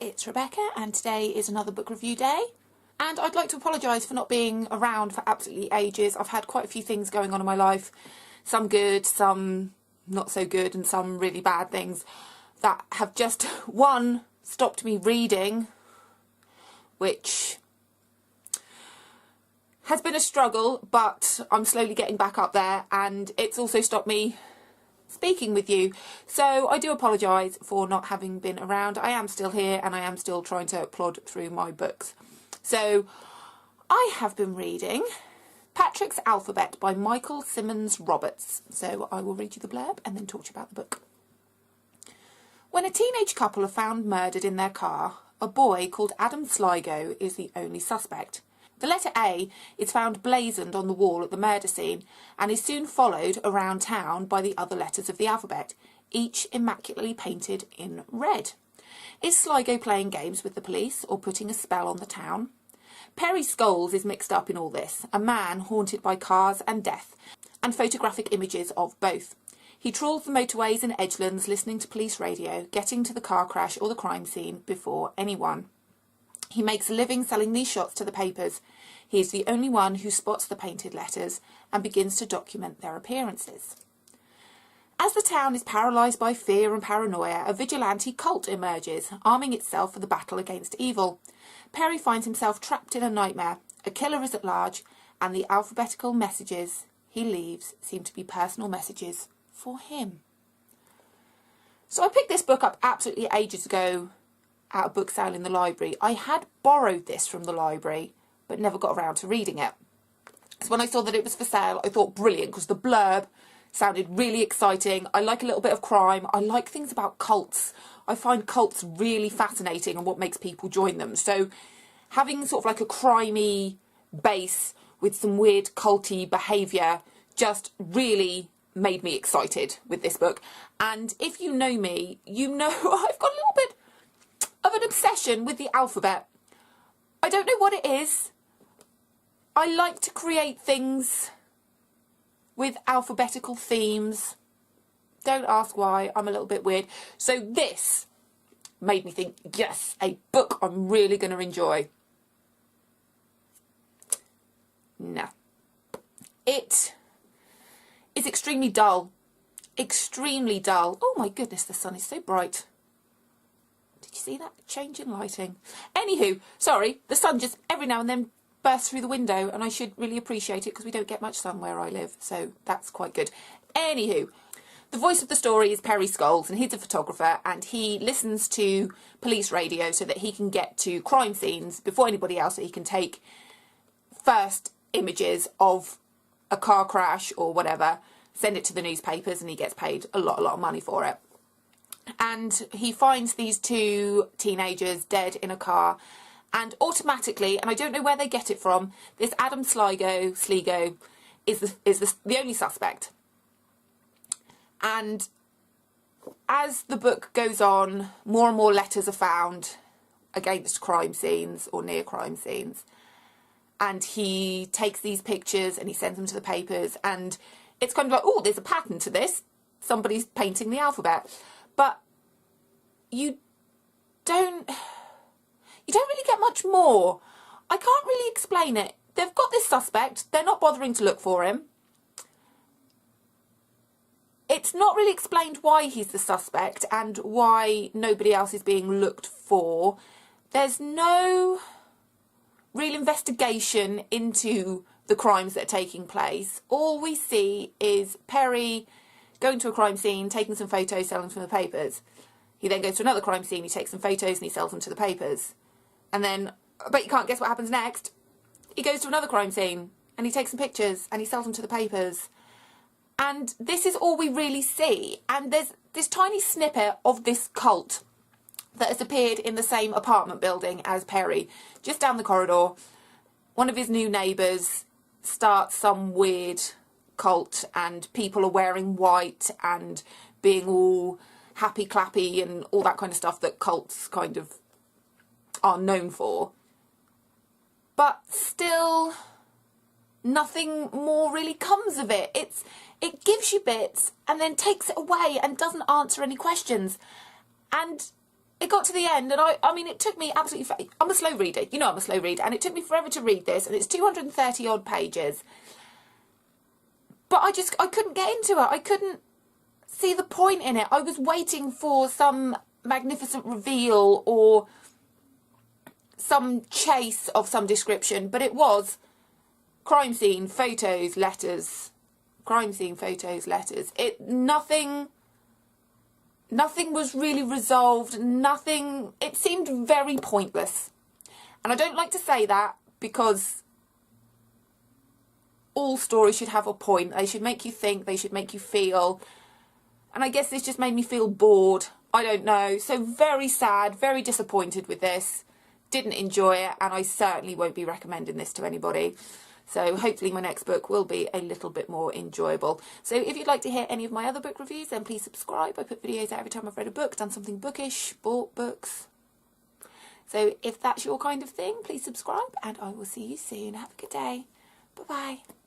it's Rebecca and today is another book review day, and I'd like to apologise for not being around for absolutely ages. I've had quite a few things going on in my life, some good, some not so good, and some really bad things that have just, one, stopped me reading, which has been a struggle, but I'm slowly getting back up there, and it's also stopped me speaking with you. So I do apologise for not having been around. I am still here and I am still trying to plod through my books. So I have been reading Patrick's Alphabet by Michael Symmons Roberts. So I will read you the blurb and then talk to you about the book. When a teenage couple are found murdered in their car, a boy called Adam Sligo is the only suspect. The letter A is found blazoned on the wall at the murder scene and is soon followed around town by the other letters of the alphabet, each immaculately painted in red. Is Sligo playing games with the police or putting a spell on the town? Perry Scholes is mixed up in all this, a man haunted by cars and death, and photographic images of both. He trawls the motorways and edgelands listening to police radio, getting to the car crash or the crime scene before anyone. He makes a living selling these shots to the papers. He is the only one who spots the painted letters and begins to document their appearances. As the town is paralysed by fear and paranoia, a vigilante cult emerges, arming itself for the battle against evil. Perry finds himself trapped in a nightmare. A killer is at large, and the alphabetical messages he leaves seem to be personal messages for him. So I picked this book up absolutely ages ago at a book sale in the library. I had borrowed this from the library but never got around to reading it. So when I saw that it was for sale, I thought brilliant, because the blurb sounded really exciting. I like a little bit of crime. I like things about cults. I find cults really fascinating and what makes people join them. So having sort of like a crimey base with some weird culty behaviour just really made me excited with this book. And if you know me, you know I've got a little bit of an obsession with the alphabet. I don't know what it is. I like to create things with alphabetical themes. Don't ask why, I'm a little bit weird. So this made me think, yes, a book I'm really going to enjoy. No. It is extremely dull. Extremely dull. Oh my goodness, the sun is so bright. Did you see that change in lighting? Anywho, sorry, the sun just every now and then bursts through the window, and I should really appreciate it because we don't get much sun where I live, so that's quite good. Anywho, the voice of the story is Perry Scholes, and he's a photographer, and he listens to police radio so that he can get to crime scenes before anybody else, so he can take first images of a car crash or whatever, send it to the newspapers, and he gets paid a lot of money for it. And he finds these two teenagers dead in a car, and automatically, and I don't know where they get it from, this Adam Sligo is the only suspect. And as the book goes on, more and more letters are found against crime scenes or near crime scenes, and he takes these pictures and he sends them to the papers, and it's kind of like, oh, there's a pattern to this, somebody's painting the alphabet. But you don't really get much more. I can't really explain it. They've got this suspect. They're not bothering to look for him. It's not really explained why he's the suspect and why nobody else is being looked for. There's no real investigation into the crimes that are taking place. All we see is Perry going to a crime scene, taking some photos, selling them to the papers. He then goes to another crime scene, he takes some photos and he sells them to the papers. And then, I bet you can't guess what happens next. He goes to another crime scene and he takes some pictures and he sells them to the papers. And this is all we really see. And there's this tiny snippet of this cult that has appeared in the same apartment building as Perry, just down the corridor. One of his new neighbours starts some weird cult, and people are wearing white and being all happy clappy and all that kind of stuff that cults kind of are known for. But still, nothing more really comes of it. It gives you bits and then takes it away and doesn't answer any questions. And it got to the end, and I mean, it took me absolutely... I'm a slow reader. You know I'm a slow reader. And it took me forever to read this. And it's 230 odd pages. But I couldn't get into it. I couldn't see the point in it. I was waiting for some magnificent reveal or some chase of some description. But it was crime scene, photos, letters. Crime scene, photos, letters. Nothing was really resolved. Nothing. It seemed very pointless. And I don't like to say that because all stories should have a point. They should make you think. They should make you feel. And I guess this just made me feel bored. I don't know. So very sad, very disappointed with this. Didn't enjoy it. And I certainly won't be recommending this to anybody. So hopefully my next book will be a little bit more enjoyable. So if you'd like to hear any of my other book reviews, then please subscribe. I put videos out every time I've read a book, done something bookish, bought books. So if that's your kind of thing, please subscribe and I will see you soon. Have a good day. Bye-bye.